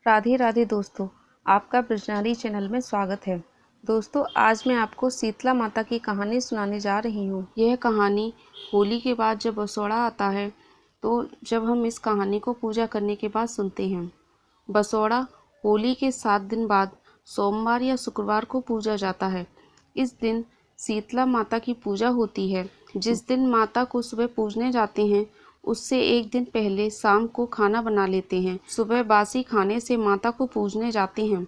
राधे राधे दोस्तों, आपका ब्रजनारी चैनल में स्वागत है। दोस्तों, आज मैं आपको शीतला माता की कहानी सुनाने जा रही हूँ। यह कहानी होली के बाद जब बसौड़ा आता है तो जब हम इस कहानी को पूजा करने के बाद सुनते हैं। बसौड़ा होली के 7 दिन बाद सोमवार या शुक्रवार को पूजा जाता है। इस दिन शीतला माता की पूजा होती है। जिस दिन माता को सुबह पूजने जाते हैं उससे एक दिन पहले शाम को खाना बना लेते हैं। सुबह बासी खाने से माता को पूजने जाते हैं।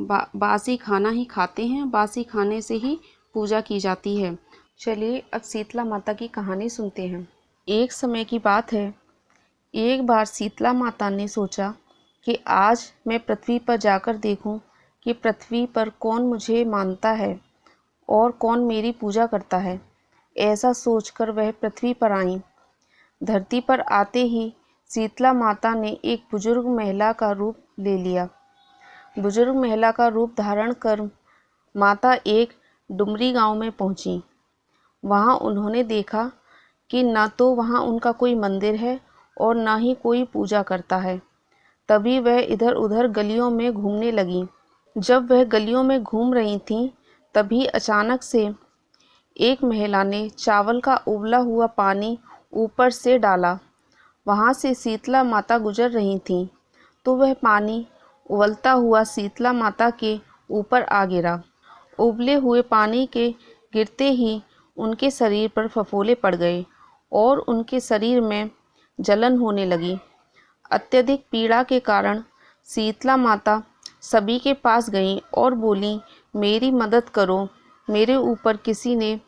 बासी खाना ही खाते हैं, बासी खाने से ही पूजा की जाती है। चलिए अब शीतला माता की कहानी सुनते हैं। एक समय की बात है, एक बार शीतला माता ने सोचा कि आज मैं पृथ्वी पर जाकर देखूं कि पृथ्वी पर कौन मुझे मानता है और कौन मेरी पूजा करता है। ऐसा सोचकर वह पृथ्वी पर आईं। धरती पर आते ही शीतला माता ने एक बुजुर्ग महिला का रूप ले लिया। बुजुर्ग महिला का रूप धारण कर माता एक डुमरी गांव में पहुंची। वहां उन्होंने देखा कि न तो वहां उनका कोई मंदिर है और न ही कोई पूजा करता है। तभी वह इधर उधर गलियों में घूमने लगी। जब वह गलियों में घूम रही थीं, तभी अचानक से एक महिला ने चावल का उबला हुआ पानी ऊपर से डाला। वहां से शीतला माता गुजर रही थीं, तो वह पानी उबलता हुआ शीतला माता के ऊपर आ गिरा। उबले हुए पानी के गिरते ही उनके शरीर पर फफोले पड़ गए और उनके शरीर में जलन होने लगी। अत्यधिक पीड़ा के कारण शीतला माता सभी के पास गईं और बोली, मेरी मदद करो, मेरे ऊपर किसी ने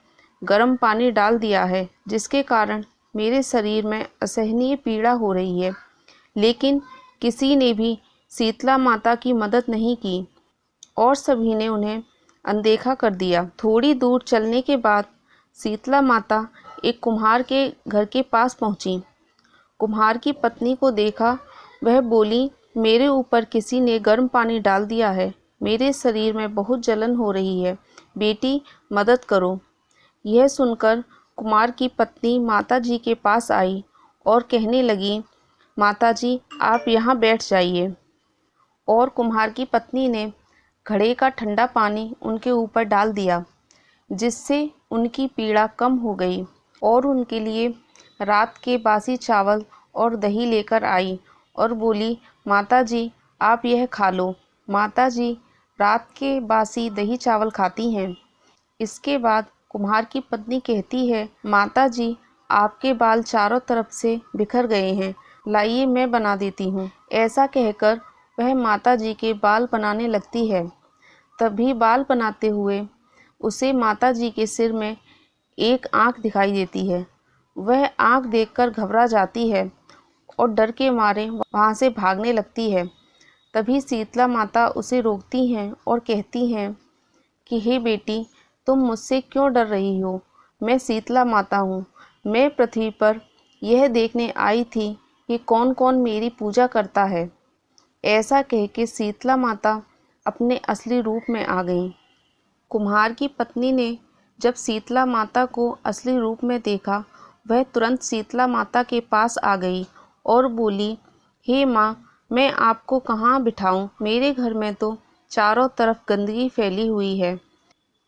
गर्म पानी डाल दिया है जिसके कारण मेरे शरीर में असहनीय पीड़ा हो रही है। लेकिन किसी ने भी शीतला माता की मदद नहीं की और सभी ने उन्हें अनदेखा कर दिया। थोड़ी दूर चलने के बाद शीतला माता एक कुम्हार के घर के पास पहुंची। कुम्हार की पत्नी को देखा, वह बोली, मेरे ऊपर किसी ने गर्म पानी डाल दिया है, मेरे शरीर में बहुत जलन हो रही है, बेटी मदद करो। यह सुनकर कुम्हार की पत्नी माता जी के पास आई और कहने लगी, माता जी आप यहाँ बैठ जाइए। और कुम्हार की पत्नी ने घड़े का ठंडा पानी उनके ऊपर डाल दिया, जिससे उनकी पीड़ा कम हो गई और उनके लिए रात के बासी चावल और दही लेकर आई और बोली, माता जी आप यह खा लो। माता जी रात के बासी दही चावल खाती हैं। इसके बाद कुम्हार की पत्नी कहती है, माता जी आपके बाल चारों तरफ से बिखर गए हैं, लाइए मैं बना देती हूँ। ऐसा कहकर वह माता जी के बाल बनाने लगती है। तभी बाल बनाते हुए उसे माता जी के सिर में एक आँख दिखाई देती है। वह आँख देखकर घबरा जाती है और डर के मारे वहाँ से भागने लगती है। तभी शीतला माता उसे रोकती हैं और कहती हैं कि हे बेटी, तुम मुझसे क्यों डर रही हो? मैं शीतला माता हूँ। मैं पृथ्वी पर यह देखने आई थी कि कौन कौन मेरी पूजा करता है। ऐसा कह के शीतला माता अपने असली रूप में आ गई। कुम्हार की पत्नी ने जब शीतला माता को असली रूप में देखा, वह तुरंत शीतला माता के पास आ गई और बोली, हे माँ, मैं आपको कहाँ बिठाऊं? मेरे घर में तो चारों तरफ गंदगी फैली हुई है।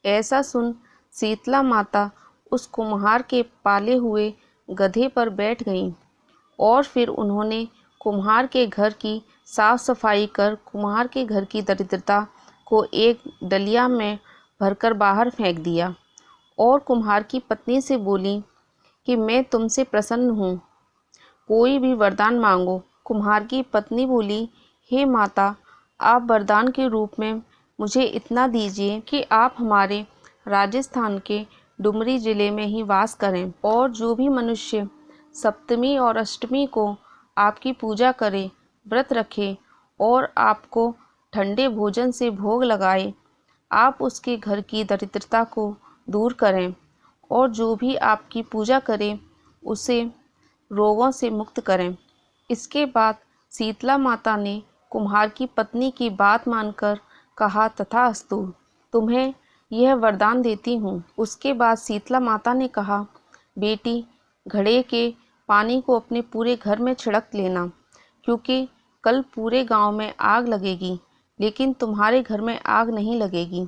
ऐसा सुन शीतला माता उस कुम्हार के पाले हुए गधे पर बैठ गईं और फिर उन्होंने कुम्हार के घर की साफ सफाई कर कुम्हार के घर की दरिद्रता को एक डलिया में भरकर बाहर फेंक दिया और कुम्हार की पत्नी से बोली कि मैं तुमसे प्रसन्न हूँ, कोई भी वरदान मांगो। कुम्हार की पत्नी बोली, हे माता, आप वरदान के रूप में मुझे इतना दीजिए कि आप हमारे राजस्थान के डुमरी जिले में ही वास करें और जो भी मनुष्य सप्तमी और अष्टमी को आपकी पूजा करे, व्रत रखे और आपको ठंडे भोजन से भोग लगाए, आप उसके घर की दरिद्रता को दूर करें और जो भी आपकी पूजा करे उसे रोगों से मुक्त करें। इसके बाद शीतला माता ने कुम्हार की पत्नी की बात मानकर कहा, तथास्तु, तुम्हें यह वरदान देती हूँ। उसके बाद शीतला माता ने कहा, बेटी, घड़े के पानी को अपने पूरे घर में छिड़क लेना, क्योंकि कल पूरे गांव में आग लगेगी, लेकिन तुम्हारे घर में आग नहीं लगेगी।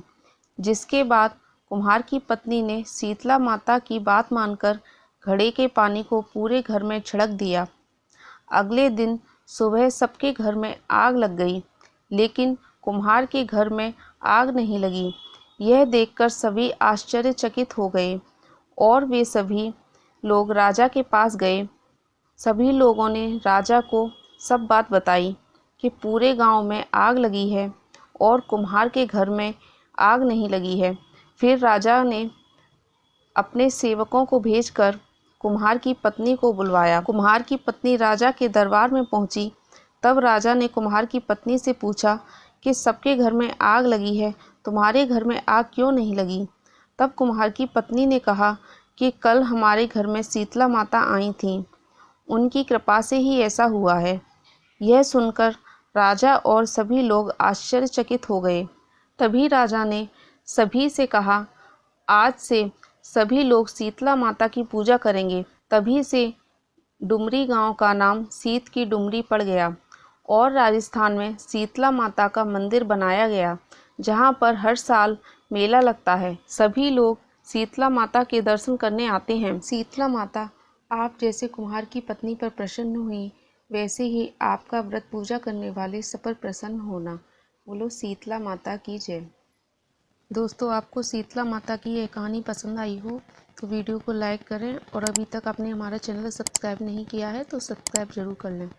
जिसके बाद कुम्हार की पत्नी ने शीतला माता की बात मानकर घड़े के पानी को पूरे घर में छिड़क दिया। अगले दिन सुबह सबके घर में आग लग गई, लेकिन कुम्हार के घर में आग नहीं लगी। यह देखकर सभी आश्चर्यचकित हो गए और वे सभी लोग राजा के पास गए। सभी लोगों ने राजा को सब बात बताई कि पूरे गांव में आग लगी है और कुम्हार के घर में आग नहीं लगी है। फिर राजा ने अपने सेवकों को भेजकर कुम्हार की पत्नी को बुलवाया। कुम्हार की पत्नी राजा के दरबार में पहुंची। तब राजा ने कुम्हार की पत्नी से पूछा कि सबके घर में आग लगी है, तुम्हारे घर में आग क्यों नहीं लगी? तब कुम्हार की पत्नी ने कहा कि कल हमारे घर में शीतला माता आई थीं, उनकी कृपा से ही ऐसा हुआ है। यह सुनकर राजा और सभी लोग आश्चर्यचकित हो गए। तभी राजा ने सभी से कहा, आज से सभी लोग शीतला माता की पूजा करेंगे। तभी से डुमरी गांव का नाम शीत की डुमरी पड़ गया और राजस्थान में शीतला माता का मंदिर बनाया गया, जहां पर हर साल मेला लगता है। सभी लोग शीतला माता के दर्शन करने आते हैं। शीतला माता आप जैसे कुम्हार की पत्नी पर प्रसन्न हुई, वैसे ही आपका व्रत पूजा करने वाले सब पर प्रसन्न होना। बोलो शीतला माता की जय। दोस्तों, आपको शीतला माता की ये कहानी पसंद आई हो तो वीडियो को लाइक करें और अभी तक आपने हमारा चैनल सब्सक्राइब नहीं किया है तो सब्सक्राइब ज़रूर कर लें।